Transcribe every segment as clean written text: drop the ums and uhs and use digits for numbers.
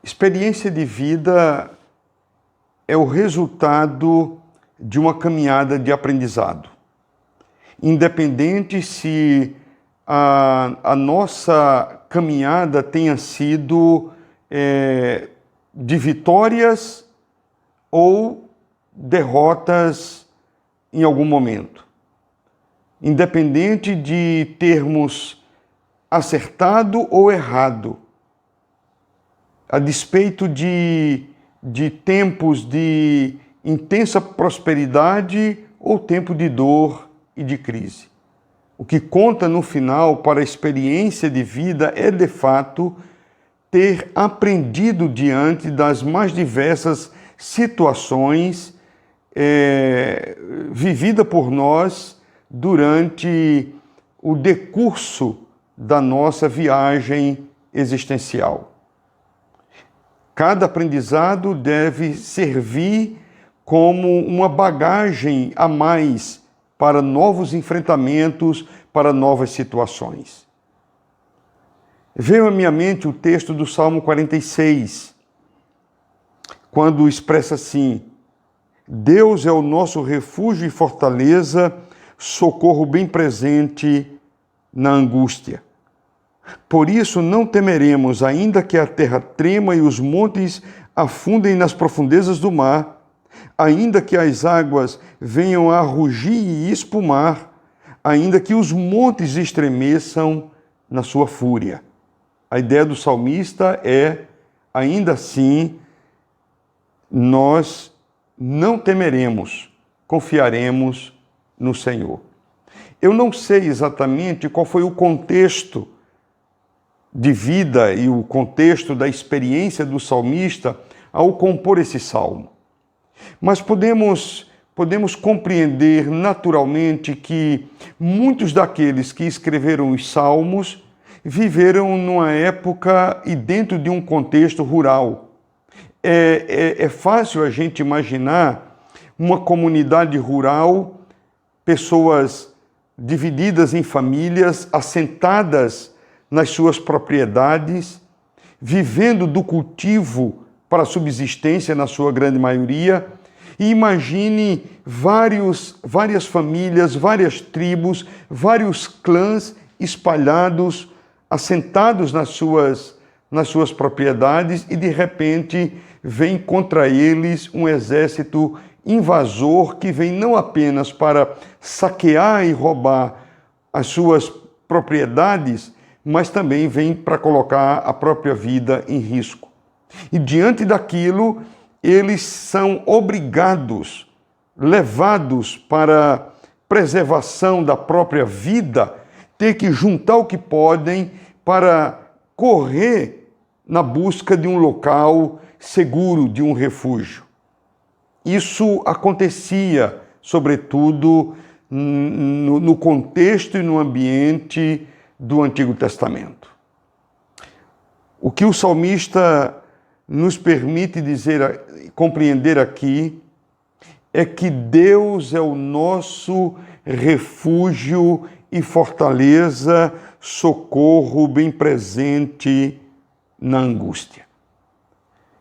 Experiência de vida é o resultado de uma caminhada de aprendizado. Independente se a nossa caminhada tenha sido de vitórias ou derrotas em algum momento. Independente de termos acertado ou errado, a despeito de tempos de intensa prosperidade ou tempo de dor e de crise. O que conta no final para a experiência de vida é, de fato, ter aprendido diante das mais diversas situações vividas por nós durante o decurso da nossa viagem existencial. Cada aprendizado deve servir como uma bagagem a mais para novos enfrentamentos, para novas situações. Veio à minha mente o texto do Salmo 46, quando expressa assim: Deus é o nosso refúgio e fortaleza, socorro bem presente na angústia. Por isso não temeremos, ainda que a terra trema e os montes afundem nas profundezas do mar, ainda que as águas venham a rugir e espumar, ainda que os montes estremeçam na sua fúria. A ideia do salmista é, ainda assim, nós não temeremos, confiaremos no Senhor. Eu não sei exatamente qual foi o contexto de vida e o contexto da experiência do salmista ao compor esse salmo. Mas podemos compreender naturalmente que muitos daqueles que escreveram os salmos viveram numa época e dentro de um contexto rural. É fácil a gente imaginar uma comunidade rural, pessoas divididas em famílias, assentadas nas suas propriedades, vivendo do cultivo para a subsistência na sua grande maioria. E imagine várias famílias, várias tribos, vários clãs espalhados, assentados nas suas propriedades, e de repente vem contra eles um exército invasor que vem não apenas para saquear e roubar as suas propriedades, mas também vem para colocar a própria vida em risco. E diante daquilo, eles são obrigados, levados para preservação da própria vida, ter que juntar o que podem para correr na busca de um local seguro, de um refúgio. Isso acontecia, sobretudo, no contexto e no ambiente do Antigo Testamento. O que o salmista nos permite compreender aqui é que Deus é o nosso refúgio e fortaleza, socorro bem presente na angústia.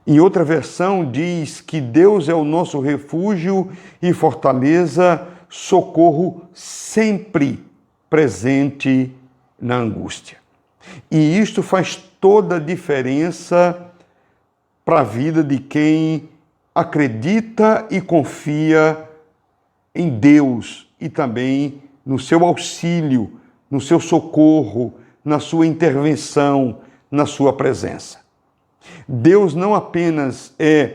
Em outra versão diz que Deus é o nosso refúgio e fortaleza, socorro sempre presente na angústia. E isto faz toda a diferença para a vida de quem acredita e confia em Deus e também no seu auxílio, no seu socorro, na sua intervenção, na sua presença. Deus não apenas é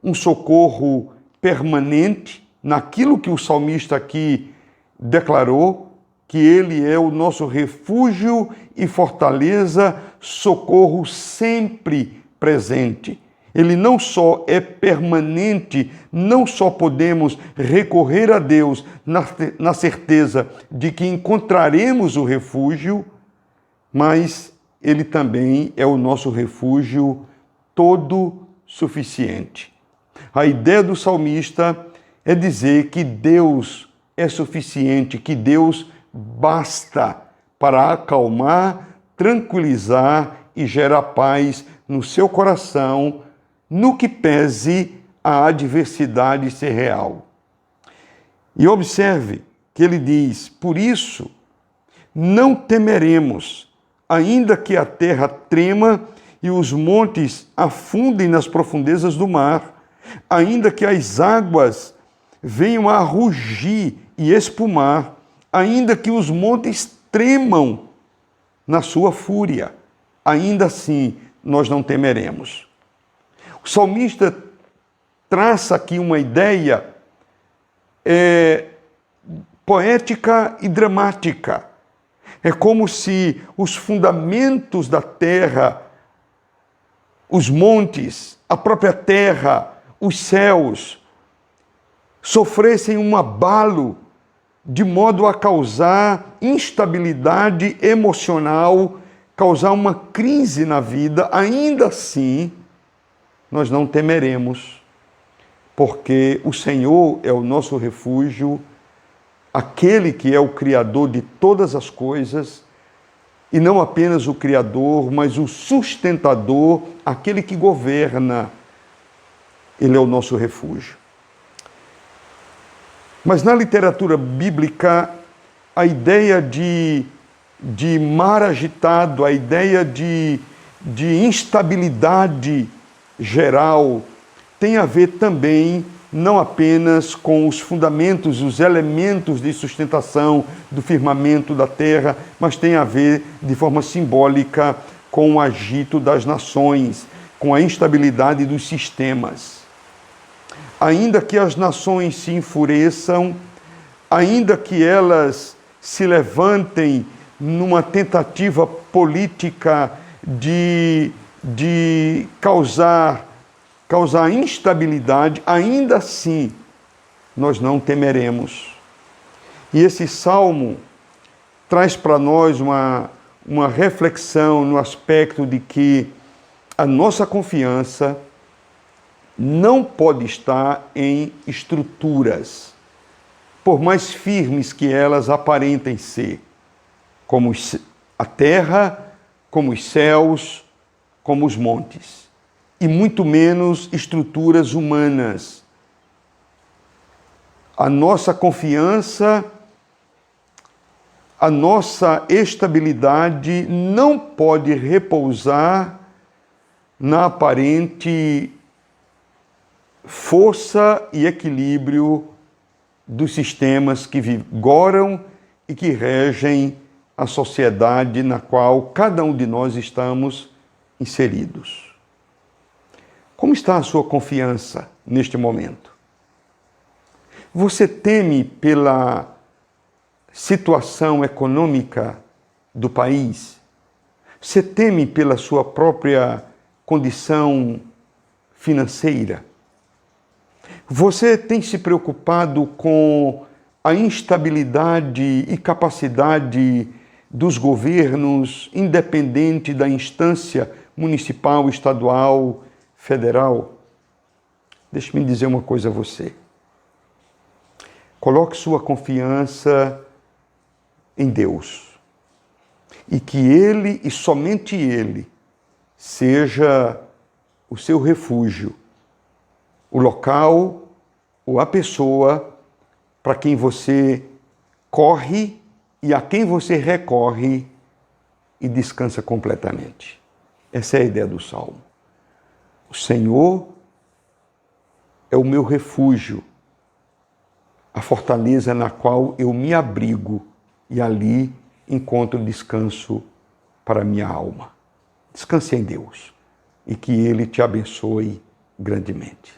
um socorro permanente naquilo que o salmista aqui declarou, que Ele é o nosso refúgio e fortaleza, socorro sempre presente. Ele não só é permanente, não só podemos recorrer a Deus na certeza de que encontraremos o refúgio, mas Ele também é o nosso refúgio todo suficiente. A ideia do salmista é dizer que Deus é suficiente, que Deus basta para acalmar, tranquilizar e gerar paz no seu coração, no que pese a adversidade ser real. E observe que ele diz: por isso não temeremos, ainda que a terra trema e os montes afundem nas profundezas do mar, ainda que as águas venham a rugir e espumar, ainda que os montes tremam na sua fúria, ainda assim nós não temeremos. O salmista traça aqui uma ideia poética e dramática. É como se os fundamentos da terra, os montes, a própria terra, os céus, sofressem um abalo de modo a causar instabilidade emocional, causar uma crise na vida. Ainda assim, nós não temeremos, porque o Senhor é o nosso refúgio, aquele que é o Criador de todas as coisas, e não apenas o Criador, mas o sustentador, aquele que governa. Ele é o nosso refúgio. Mas na literatura bíblica, a ideia de mar agitado, a ideia de instabilidade geral, tem a ver também não apenas com os fundamentos, os elementos de sustentação do firmamento da terra, mas tem a ver de forma simbólica com o agito das nações, com a instabilidade dos sistemas. Ainda que as nações se enfureçam, ainda que elas se levantem numa tentativa política de causar instabilidade, ainda assim nós não temeremos. E esse salmo traz para nós uma reflexão no aspecto de que a nossa confiança não pode estar em estruturas, por mais firmes que elas aparentem ser, como a terra, como os céus, como os montes, e muito menos estruturas humanas. A nossa confiança, a nossa estabilidade não pode repousar na aparente força e equilíbrio dos sistemas que vigoram e que regem a sociedade na qual cada um de nós estamos inseridos. Como está a sua confiança neste momento? Você teme pela situação econômica do país? Você teme pela sua própria condição financeira? Você tem se preocupado com a instabilidade e capacidade dos governos, independente da instância municipal, estadual, federal? Deixe-me dizer uma coisa a você. Coloque sua confiança em Deus. E que Ele, e somente Ele, seja o seu refúgio, o local ou a pessoa para quem você corre e a quem você recorre e descansa completamente. Essa é a ideia do Salmo. O Senhor é o meu refúgio, a fortaleza na qual eu me abrigo e ali encontro descanso para a minha alma. Descanse em Deus e que Ele te abençoe grandemente.